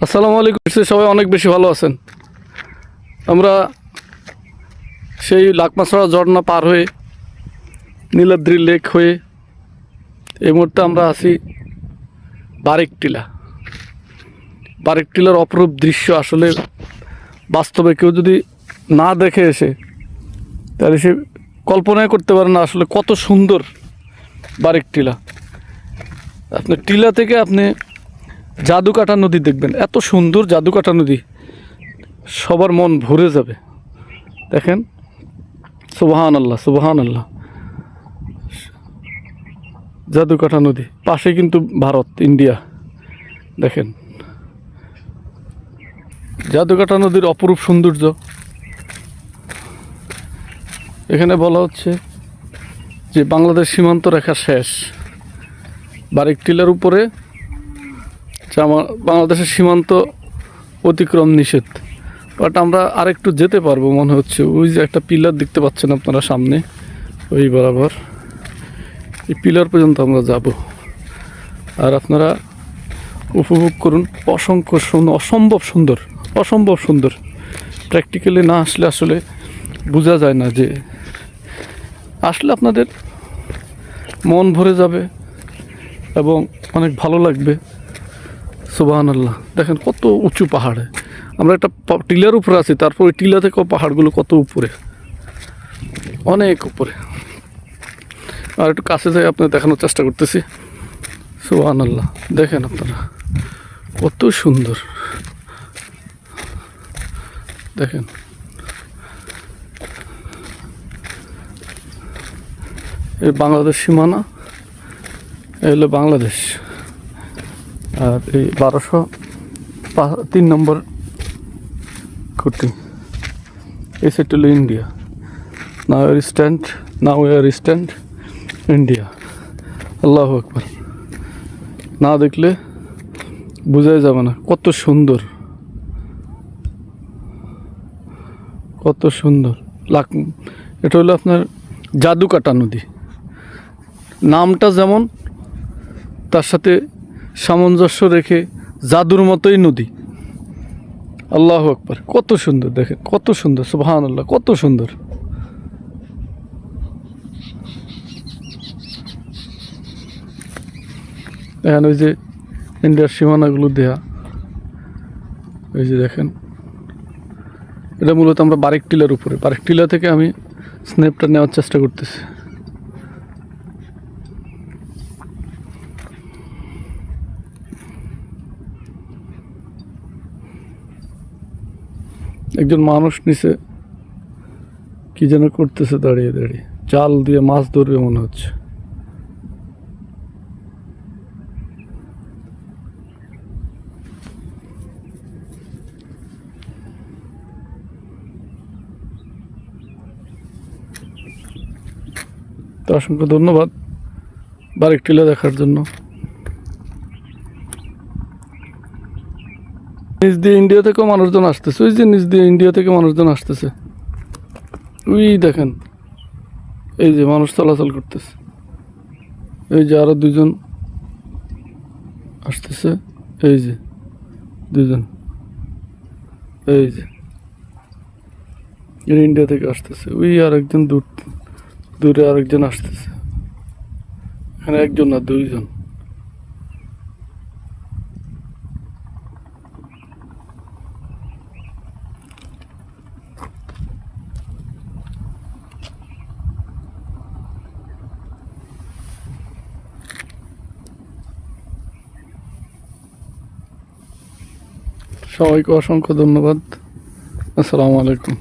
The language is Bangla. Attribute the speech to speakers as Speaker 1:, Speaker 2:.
Speaker 1: আসসালামু আলাইকুম। সবাই অনেক বেশি ভালো আছেন। আমরা সেই লাকমাছড়া ঝর্ণা পার হয়ে নীলাদ্রি লেক হয়ে এই মুহূর্তে আমরা আছি বারেকটিলা। বারেকটিলার অপরূপ দৃশ্য আসলে বাস্তবে কেউ যদি না দেখে এসে তাহলে সে কল্পনাই করতে পারে না আসলে কত সুন্দর বারেকটিলা। আপনি টিলা থেকে আপনি জাদুকাটা নদী দেখবেন, এত সুন্দর জাদুকাটা নদী, সবার মন ভরে যাবে। দেখেন, সুবহান আল্লাহ সুবহান আল্লাহ। জাদুকাটা নদী পাশে কিন্তু ভারত, ইন্ডিয়া। দেখেন জাদুকাটা নদীর অপরূপ সৌন্দর্য। এখানে বলা হচ্ছে যে বাংলাদেশ সীমান্ত রেখা শেষ, বারেকটিলার উপরে বাংলাদেশের সীমান্ত অতিক্রম নিষেধ। বাট আমরা আরেকটু যেতে পারবো মনে হচ্ছে। ওই যে একটা পিলার দেখতে পাচ্ছেন আপনারা সামনে, ওই বরাবর এই পিলার পর্যন্ত আমরা যাব। আর আপনারা উপভোগ করুন। অসংখ্য সুন্দর, অসম্ভব সুন্দর, অসম্ভব সুন্দর। প্র্যাকটিক্যালি না আসলে আসলে বোঝা যায় না, যে আসলে আপনাদের মন ভরে যাবে এবং অনেক ভালো লাগবে। সুবহানাল্লাহ। দেখেন কত উঁচু পাহাড়ে, আমরা একটা টিলার উপরে আছি, তারপর ওই টিলা থেকেও পাহাড়গুলো কত উপরে, অনেক উপরে। আর একটু কাছে যাই আপনার দেখানোর চেষ্টা করতেছি। সুবহানাল্লাহ, দেখেন আপনারা কত সুন্দর। দেখেন এই বাংলাদেশ সীমানা, এই হলো বাংলাদেশ। আর এই 1203 নম্বর খুঁটি, এই সাইড হলো India. Now we stand India. আল্লাহু আকবার। না দেখলে বোঝাই যাবে না কত সুন্দর, কত সুন্দর। এটা হলো আপনার জাদুকাটা নদী। নামটা যেমন, তার সাথে সামঞ্জস্য রেখে জাদুর মতোই নদী। আল্লাহু আকবার। কত সুন্দর, দেখেন কত সুন্দর। সুবহানাল্লাহ, কত সুন্দর। এখন ওই যে ইন্ডিয়ার সীমানাগুলো দেয়া, ওই যে দেখেন। এটা মূলত আমরা বারেকটিলার উপরে, বারেকটিলা থেকে আমি স্ন্যাপটা নেওয়ার চেষ্টা করতেছি। একজন মানুষ নিচে কি যেন করতেছে দাঁড়িয়ে দাঁড়িয়ে, জাল দিয়ে মাছ ধরবে মনে হচ্ছে। তো অসংখ্য ধন্যবাদ বারেকটিলা দেখার জন্য। নিচ দিয়ে ইন্ডিয়া থেকেও মানুষজন আসতেছে, ওই যে নিচ দিয়ে ইন্ডিয়া থেকে মানুষজন আসতেছে। ওই দেখেন, এই যে মানুষ চলাচল করতেছে। এই যে আরো দুজন আসতেছে, এই যে দুজন, এই যে ইন্ডিয়া থেকে আসতেছে। ওই আরেকজন দূরে আরেকজন আসতেছে। এখানে একজন না, দুইজন। সবাইকে অসংখ্য ধন্যবাদ। আসসালামু আলাইকুম।